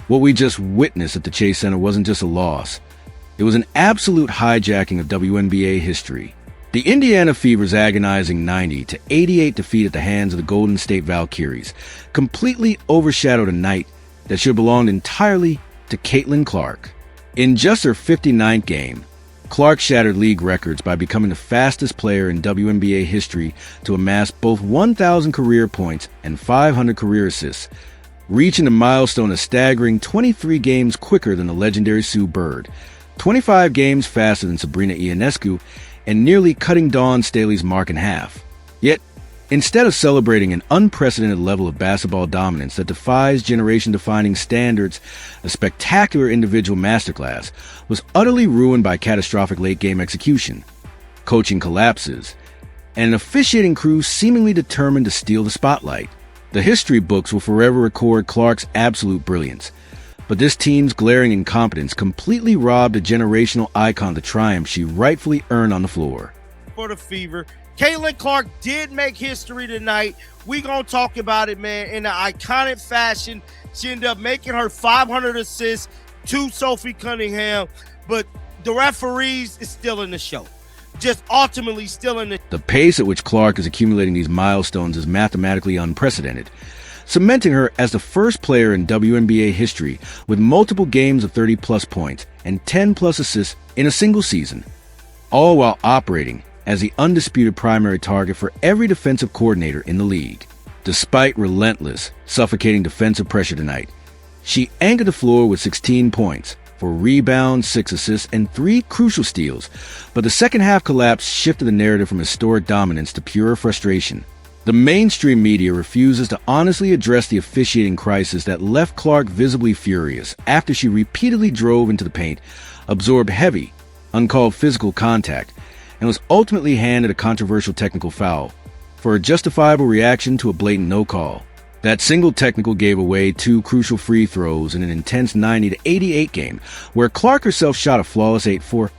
What we just witnessed at the Chase Center wasn't just a loss. It was an absolute hijacking of WNBA history. The Indiana Fever's agonizing 90-88 defeat at the hands of the Golden State Valkyries completely overshadowed a night that should have belonged entirely to Caitlin Clark. In just her 59th game, Clark shattered league records by becoming the fastest player in WNBA history to amass both 1,000 career points and 500 career assists, reaching the milestone a staggering 23 games quicker than the legendary Sue Bird, 25 games faster than Sabrina Ionescu, and nearly cutting Dawn Staley's mark in half. Yet, instead of celebrating an unprecedented level of basketball dominance that defies generation-defining standards, a spectacular individual masterclass was utterly ruined by catastrophic late-game execution, coaching collapses, and an officiating crew seemingly determined to steal the spotlight. The history books will forever record Clark's absolute brilliance, but this team's glaring incompetence completely robbed a generational icon the triumph she rightfully earned on the floor. For the Fever, Caitlin Clark did make history tonight. We gonna talk about it, man, in an iconic fashion. She ended up making her 500 assists to Sophie Cunningham, but the referees is still in the show. Just ultimately still in the... The pace at which Clark is accumulating these milestones is mathematically unprecedented, cementing her as the first player in WNBA history with multiple games of 30-plus points and 10-plus assists in a single season, all while operating as the undisputed primary target for every defensive coordinator in the league. Despite relentless, suffocating defensive pressure tonight, she anchored the floor with 16 points, 4 rebounds, 6 assists, and 3 crucial steals, but the second half collapse shifted the narrative from historic dominance to pure frustration. The mainstream media refuses to honestly address the officiating crisis that left Clark visibly furious after she repeatedly drove into the paint, absorbed heavy, uncalled physical contact, and was ultimately handed a controversial technical foul for a justifiable reaction to a blatant no call. That single technical gave away 2 crucial free throws in an intense 90-88 game, where Clark herself shot a flawless 8 from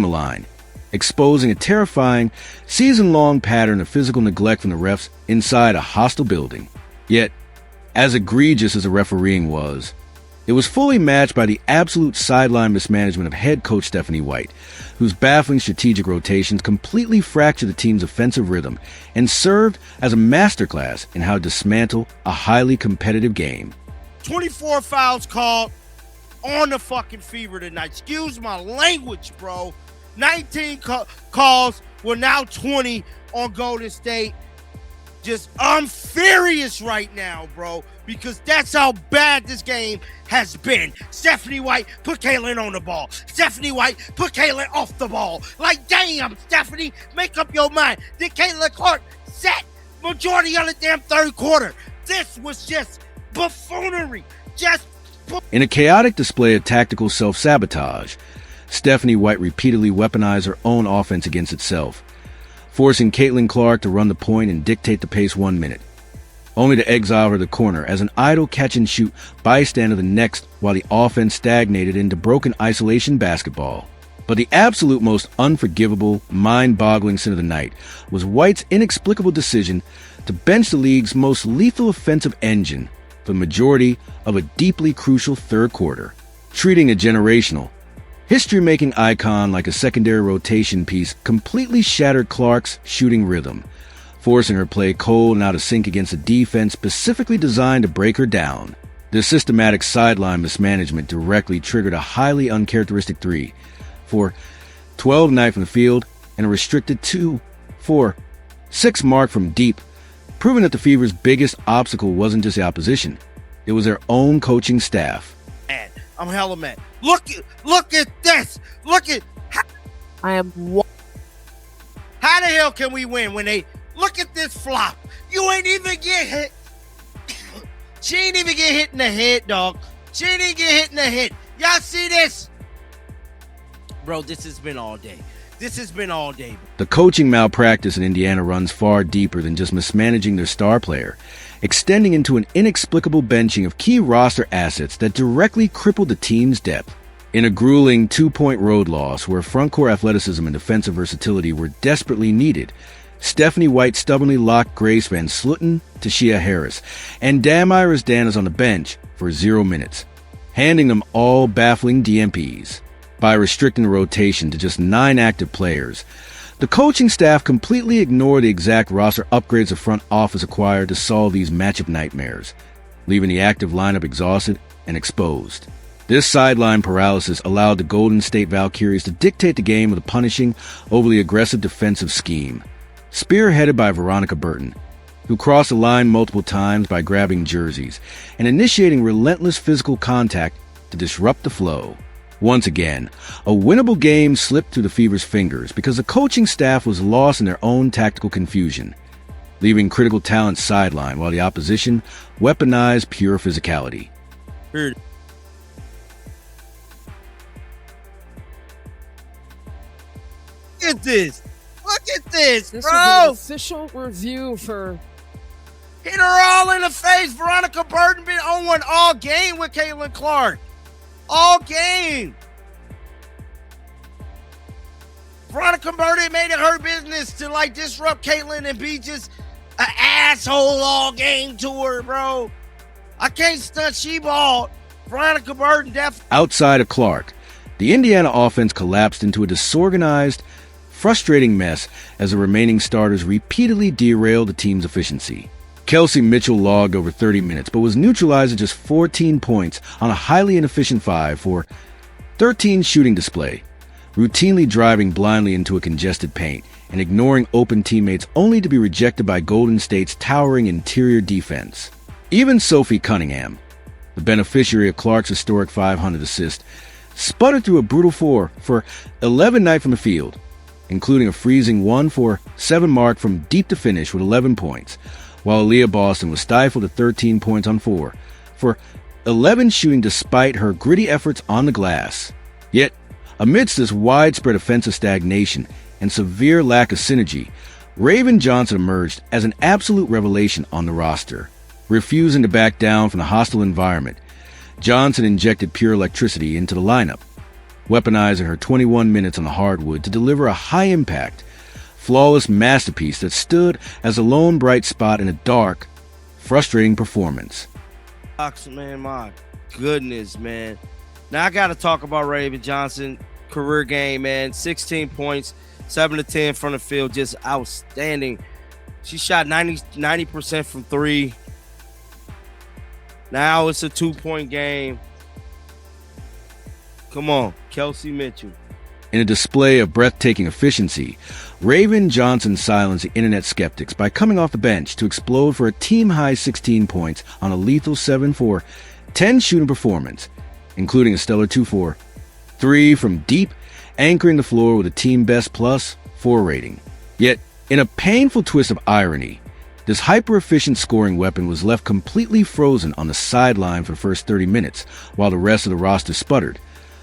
the line, exposing a terrifying, season-long pattern of physical neglect from the refs inside a hostile building. Yet, as egregious as the refereeing was, it was fully matched by the absolute sideline mismanagement of head coach Stephanie White, whose baffling strategic rotations completely fractured the team's offensive rhythm and served as a masterclass in how to dismantle a highly competitive game. 24 fouls called on the fucking Fever tonight. Excuse my language, bro. 19 calls were now 20 on Golden State. I'm furious right now, bro, because that's how bad this game has been. Stephanie White put Caitlin on the ball. Stephanie White put Caitlin off the ball. Like, damn, Stephanie, make up your mind. Did Caitlin Clark set majority of the damn third quarter? This was just buffoonery. In a chaotic display of tactical self-sabotage, Stephanie White repeatedly weaponized her own offense against itself, forcing Caitlin Clark to run the point and dictate the pace 1 minute, only to exile her to the corner as an idle catch-and-shoot bystander the next while the offense stagnated into broken isolation basketball. But the absolute most unforgivable, mind-boggling sin of the night was White's inexplicable decision to bench the league's most lethal offensive engine for the majority of a deeply crucial third quarter, treating a generational, history-making icon like a secondary rotation piece completely shattered Clark's shooting rhythm, forcing her play cold and out of sync against a defense specifically designed to break her down. This systematic sideline mismanagement directly triggered a highly uncharacteristic 3 for 12 tonight from the field and a restricted 2-4-6 mark from deep, proving that the Fever's biggest obstacle wasn't just the opposition, it was their own coaching staff. I'm hella mad. Look at this. Look at how the hell can we win when they look at this flop? You ain't even get hit. She ain't even get hit in the head, dog. She ain't even get hit in the head. Y'all see this? Bro, this has been all day. The coaching malpractice in Indiana runs far deeper than just mismanaging their star player, extending into an inexplicable benching of key roster assets that directly crippled the team's depth. In a grueling 2-point road loss where frontcourt athleticism and defensive versatility were desperately needed, Stephanie White stubbornly locked Grace Van Slooten to Shia Harris, and Damiris Danas on the bench for 0 minutes. handing them all baffling DMPs. By restricting the rotation to just 9 active players, the coaching staff completely ignored the exact roster upgrades the front office acquired to solve these matchup nightmares, leaving the active lineup exhausted and exposed. This sideline paralysis allowed the Golden State Valkyries to dictate the game with a punishing, overly aggressive defensive scheme, spearheaded by Veronica Burton, who crossed the line multiple times by grabbing jerseys and initiating relentless physical contact to disrupt the flow. Once again, a winnable game slipped through the Fever's fingers because the coaching staff was lost in their own tactical confusion, leaving critical talent sidelined while the opposition weaponized pure physicality. Weird. Look at this. Look at this, This bro. will be an official review for... Hit her all in the face. Veronica Burton been on one all game with Caitlin Clark. All game. Veronica Burton made it her business to like disrupt Caitlin and be just an asshole all game to her, bro. I can't stunt she balled. Veronica Burton definitely. Outside of Clark, the Indiana offense collapsed into a disorganized, frustrating mess as the remaining starters repeatedly derailed the team's efficiency. Kelsey Mitchell logged over 30 minutes, but was neutralized at just 14 points on a highly inefficient 5 for 13 shooting display, routinely driving blindly into a congested paint and ignoring open teammates only to be rejected by Golden State's towering interior defense. Even Sophie Cunningham, the beneficiary of Clark's historic 500 assist, sputtered through a brutal 4 for 11 night from the field, including a freezing 1 for 7 mark from deep to finish with 11 points, while Aaliyah Boston was stifled at 13 points on 4 for 11 shooting despite her gritty efforts on the glass. Yet, amidst this widespread offensive stagnation and severe lack of synergy, Raven Johnson emerged as an absolute revelation on the roster. Refusing to back down from the hostile environment, Johnson injected pure electricity into the lineup, weaponizing her 21 minutes on the hardwood to deliver a high-impact, flawless masterpiece that stood as a lone bright spot in a dark, frustrating performance. Man, my goodness, man. Now I got to talk about Raven Johnson. Career game, man. 16 points, 7 to 10 from the field. Just outstanding. She shot 90% from 3. Now it's a 2-point game. Come on, Kelsey Mitchell. In a display of breathtaking efficiency, Raven Johnson silenced the internet skeptics by coming off the bench to explode for a team-high 16 points on a lethal 7 for 10 shooting performance, including a stellar 2 for 3 from deep, anchoring the floor with a team-best plus 4 rating. Yet, in a painful twist of irony, this hyper-efficient scoring weapon was left completely frozen on the sideline for the first 30 minutes while the rest of the roster sputtered,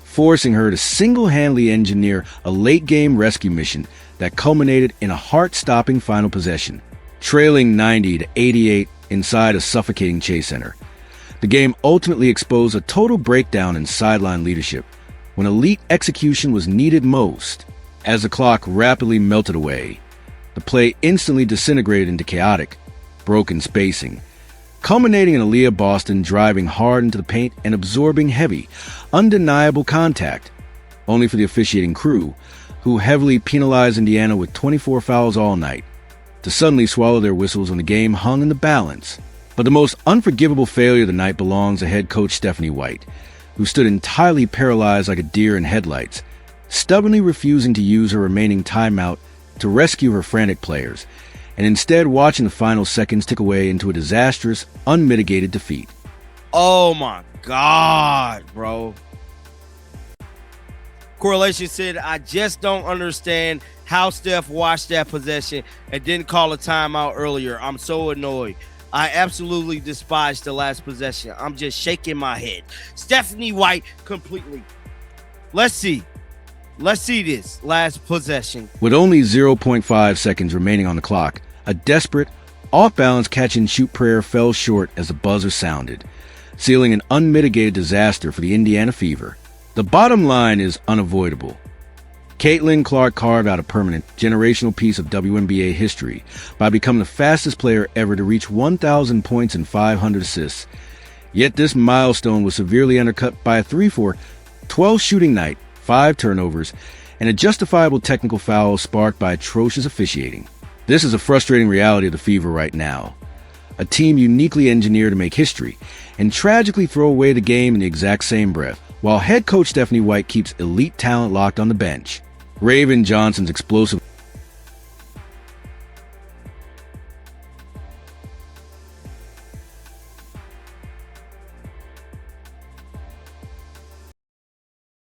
forcing her to single-handedly engineer a late-game rescue mission that culminated in a heart-stopping final possession, trailing 90-88 inside a suffocating Chase Center. The game ultimately exposed a total breakdown in sideline leadership when elite execution was needed most. As the clock rapidly melted away, the play instantly disintegrated into chaotic, broken spacing, culminating in Aaliyah Boston driving hard into the paint and absorbing heavy, undeniable contact, only for the officiating crew, who heavily penalized Indiana with 24 fouls all night, to suddenly swallow their whistles when the game hung in the balance. But the most unforgivable failure of the night belongs to head coach Stephanie White, who stood entirely paralyzed like a deer in headlights, stubbornly refusing to use her remaining timeout to rescue her frantic players, and instead watching the final seconds tick away into a disastrous, unmitigated defeat. Oh my God, bro. Correlation said, I just don't understand how Steph watched that possession and didn't call a timeout earlier. I'm so annoyed. I absolutely despise the last possession. I'm just shaking my head. Stephanie White completely. Let's see. Let's see this last possession. With only 0.5 seconds remaining on the clock, a desperate, off-balance catch-and-shoot prayer fell short as the buzzer sounded, sealing an unmitigated disaster for the Indiana Fever. The bottom line is unavoidable. Caitlin Clark carved out a permanent, generational piece of WNBA history by becoming the fastest player ever to reach 1,000 points and 500 assists, Yet this milestone was severely undercut by a 3-for 12 shooting night, 5 turnovers, and a justifiable technical foul sparked by atrocious officiating. This is a frustrating reality of the Fever right now. A team uniquely engineered to make history, and tragically throw away the game in the exact same breath, while head coach Stephanie White keeps elite talent locked on the bench. Raven Johnson's explosive